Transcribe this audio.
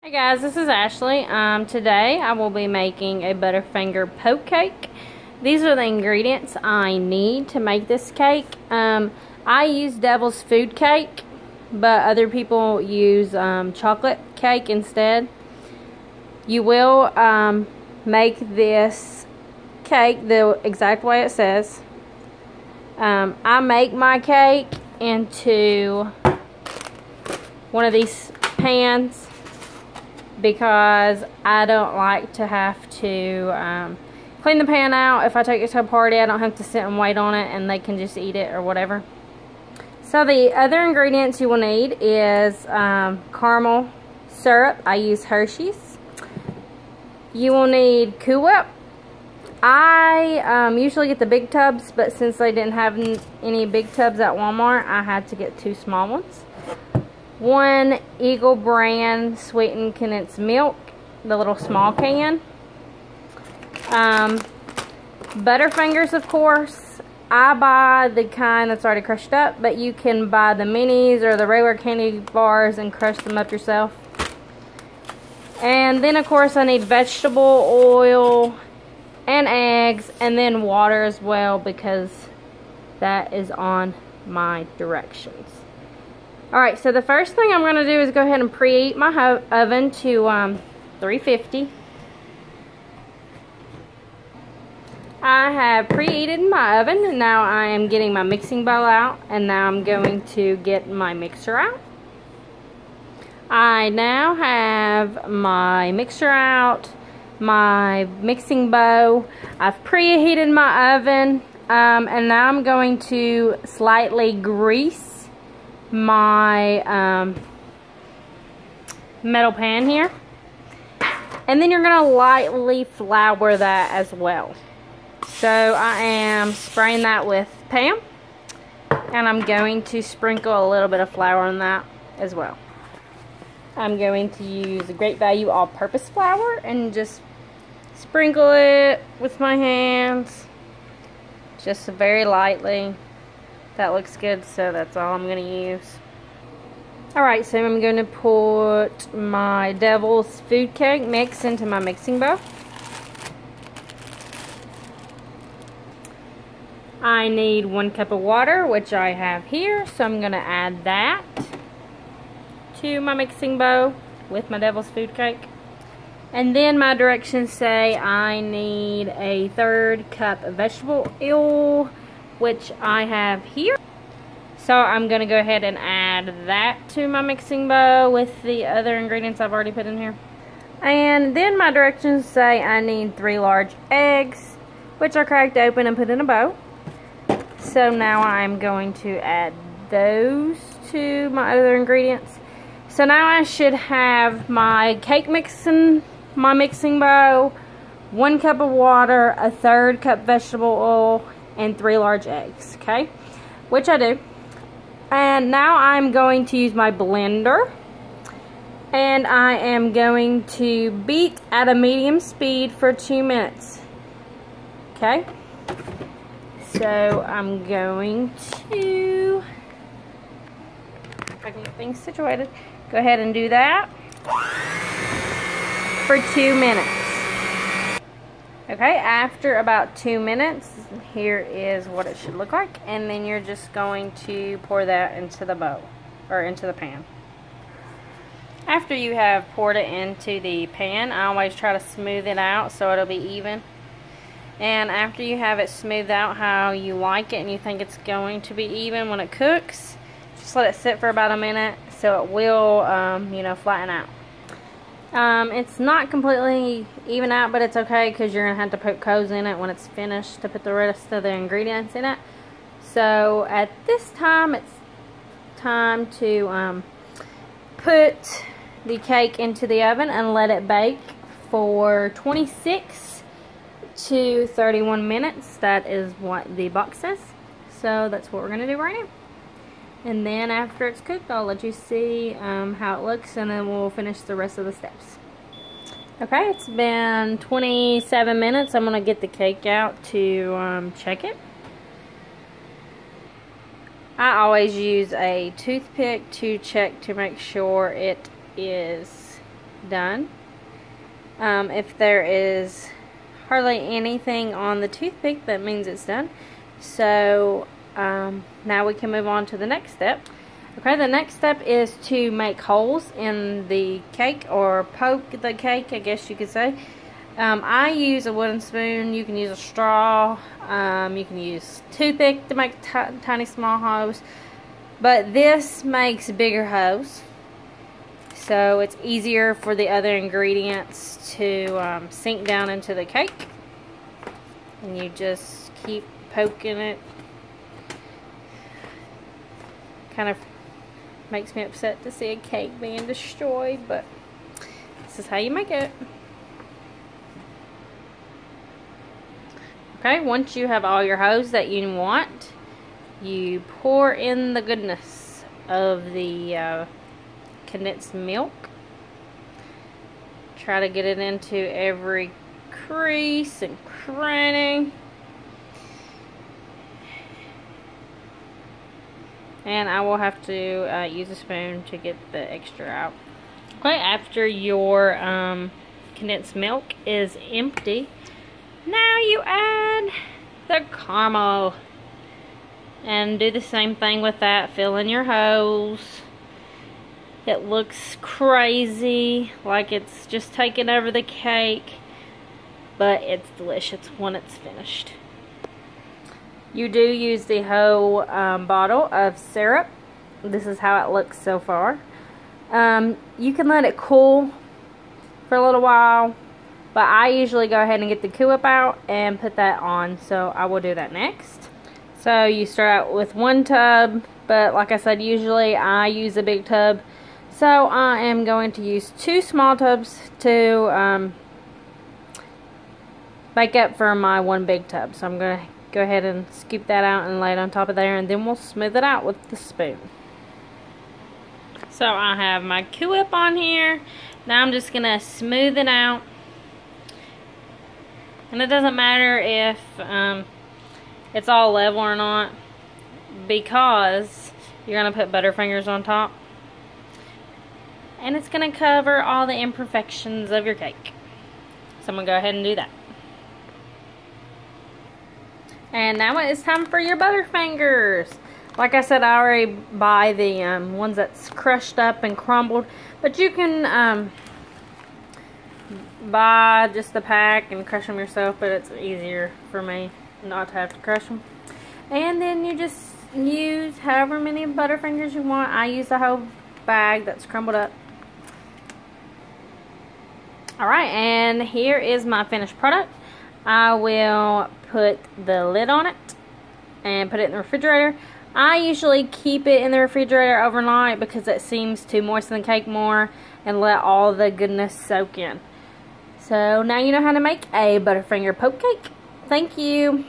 Hey guys, this is Ashley. Today I will be making a Butterfinger poke cake. These are the ingredients I need to make this cake. I use Devil's Food Cake, but other people use chocolate cake instead. You will make this cake the exact way it says. I make my cake into one of these pans because I don't like to have to clean the pan out. If I take it to a party, I don't have to sit and wait on it and they can just eat it or whatever. So the other ingredients you will need is caramel syrup. I use Hershey's. You will need Cool Whip. I usually get the big tubs, but since they didn't have any big tubs at Walmart, I had to get 2 small ones. 1 Eagle brand sweetened condensed milk, the little small can. Butterfingers, of course. I buy the kind that's already crushed up, but you can buy the minis or the regular candy bars and crush them up yourself. And then, of course, I need vegetable oil and eggs, and then water as well, because that is on my directions. Alright, so the first thing I'm going to do is go ahead and preheat my oven to 350. I have preheated my oven, and now I am getting my mixing bowl out, and now I'm going to get my mixer out. I now have my mixer out, my mixing bowl. I've preheated my oven, and now I'm going to slightly grease my metal pan here, and then you're going to lightly flour that as well. So I am spraying that with Pam, and I'm going to sprinkle a little bit of flour on that as well. I'm going to use a Great Value all-purpose flour and just sprinkle it with my hands, just very lightly. That looks good, so that's all I'm going to use. Alright, so I'm going to put my Devil's Food Cake mix into my mixing bowl. I need 1 cup of water, which I have here, so I'm going to add that to my mixing bowl with my Devil's Food Cake. And then my directions say I need a 1/3 cup of vegetable oil, which I have here. So I'm going to go ahead and add that to my mixing bowl with the other ingredients I've already put in here. And then my directions say I need 3 large eggs, which are cracked open and put in a bowl. So now I'm going to add those to my other ingredients. So now I should have my cake mix in my mixing bowl, 1 cup of water, a 1/3 cup vegetable oil, and 3 large eggs, okay? Which I do. And now I'm going to use my blender, and I am going to beat at a medium speed for 2 minutes, okay? So I'm going to, if I can get things situated, go ahead and do that for 2 minutes. Okay, after about 2 minutes, here is what it should look like, and then you're just going to pour that into the bowl, or into the pan. After you have poured it into the pan, I always try to smooth it out so it'll be even. And after you have it smoothed out how you like it and you think it's going to be even when it cooks, just let it sit for about a minute so it will, you know, flatten out. It's not completely even out, but it's okay because you're going to have to poke holes in it when it's finished to put the rest of the ingredients in it. So at this time, it's time to put the cake into the oven and let it bake for 26 to 31 minutes. That is what the box says. So that's what we're going to do right now. And then after it's cooked, I'll let you see how it looks, and then we'll finish the rest of the steps. Okay, it's been 27 minutes. I'm going to get the cake out to check it. I always use a toothpick to check to make sure it is done. If there is hardly anything on the toothpick, that means it's done. So now we can move on to the next step. Okay, the next step is to make holes in the cake, or poke the cake, I guess you could say. I use a wooden spoon. You can use a straw. You can use toothpick to make tiny small holes. But this makes bigger holes. So it's easier for the other ingredients to sink down into the cake. And you just keep poking it. Kind of makes me upset to see a cake being destroyed, but this is how you make it. Okay, once you have all your holes that you want, you pour in the goodness of the condensed milk. Try to get it into every crease and cranny. And I will have to use a spoon to get the extra out. Okay, after your condensed milk is empty, now you add the caramel. And do the same thing with that. Fill in your holes. It looks crazy, like it's just taking over the cake, but it's delicious when it's finished. You do use the whole bottle of syrup. This is how it looks so far. You can let it cool for a little while, but I usually go ahead and get the Cool Whip out and put that on, so I will do that next. So you start out with one tub, but like I said, usually I use a big tub. So I am going to use 2 small tubs to bake up for my 1 big tub. So I'm going to go ahead and scoop that out and lay it on top of there, and then we'll smooth it out with the spoon. So I have my Cool Whip on here. Now I'm just going to smooth it out. And it doesn't matter if it's all level or not, because you're going to put Butterfingers on top. And it's going to cover all the imperfections of your cake. So I'm going to go ahead and do that. And now it's time for your Butterfingers. Like I said, I already buy the ones that's crushed up and crumbled. But you can buy just the pack and crush them yourself. But it's easier for me not to have to crush them. And then you just use however many Butterfingers you want. I use the whole bag that's crumbled up. Alright, and here is my finished product. I will put the lid on it and put it in the refrigerator. I usually keep it in the refrigerator overnight because it seems to moisten the cake more and let all the goodness soak in. So now you know how to make a Butterfinger poke cake. Thank you.